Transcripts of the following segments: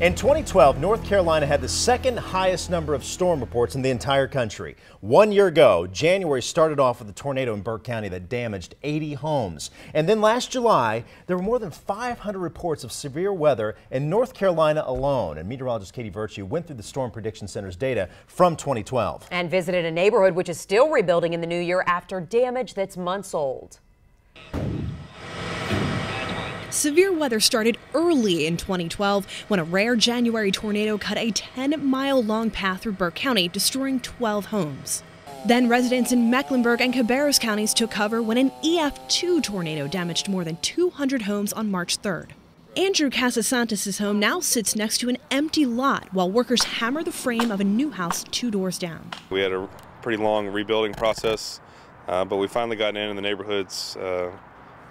In 2012, North Carolina had the second highest number of storm reports in the entire country. 1 year ago, January started off with a tornado in Burke County that damaged 80 homes. And then last July, there were more than 500 reports of severe weather in North Carolina alone. And meteorologist Katie Virtue went through the Storm Prediction Center's data from 2012. And visited a neighborhood which is still rebuilding in the new year after damage that's months old. Severe weather started early in 2012 when a rare January tornado cut a 10-mile-long path through Burke County, destroying 12 homes. Then residents in Mecklenburg and Cabarrus counties took cover when an EF2 tornado damaged more than 200 homes on March 3rd. Andrew Casasantos' home now sits next to an empty lot while workers hammer the frame of a new house 2 doors down. We had a pretty long rebuilding process, but we finally got in the neighborhood's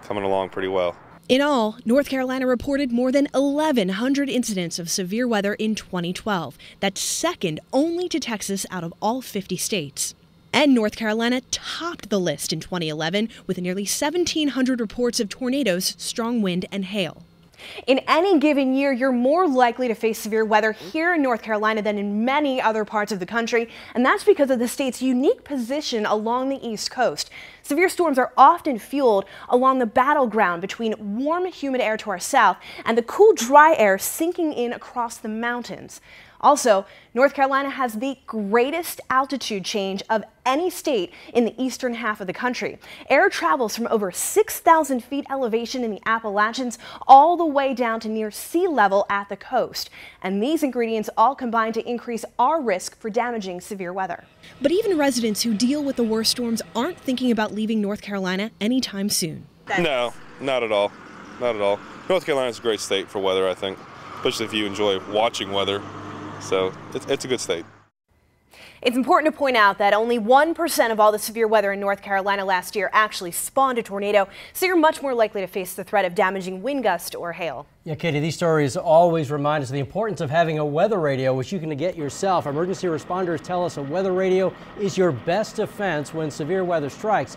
coming along pretty well. In all, North Carolina reported more than 1,100 incidents of severe weather in 2012. That's second only to Texas out of all 50 states. And North Carolina topped the list in 2011 with nearly 1,700 reports of tornadoes, strong wind, and hail. In any given year, you're more likely to face severe weather here in North Carolina than in many other parts of the country, and that's because of the state's unique position along the East Coast. Severe storms are often fueled along the battleground between warm, humid air to our south and the cool, dry air sinking in across the mountains. Also, North Carolina has the greatest altitude change of any state in the eastern half of the country. Air travels from over 6,000 feet elevation in the Appalachians all the way down to near sea level at the coast. And these ingredients all combine to increase our risk for damaging severe weather. But even residents who deal with the worst storms aren't thinking about leaving North Carolina anytime soon. No, not at all. Not at all. North Carolina's a great state for weather, I think, especially if you enjoy watching weather. So it's a good state. It's important to point out that only 1% of all the severe weather in North Carolina last year actually spawned a tornado, so you're much more likely to face the threat of damaging wind gust or hail. Yeah, Katie, these stories always remind us of the importance of having a weather radio, which you can get yourself. Emergency responders tell us a weather radio is your best defense when severe weather strikes.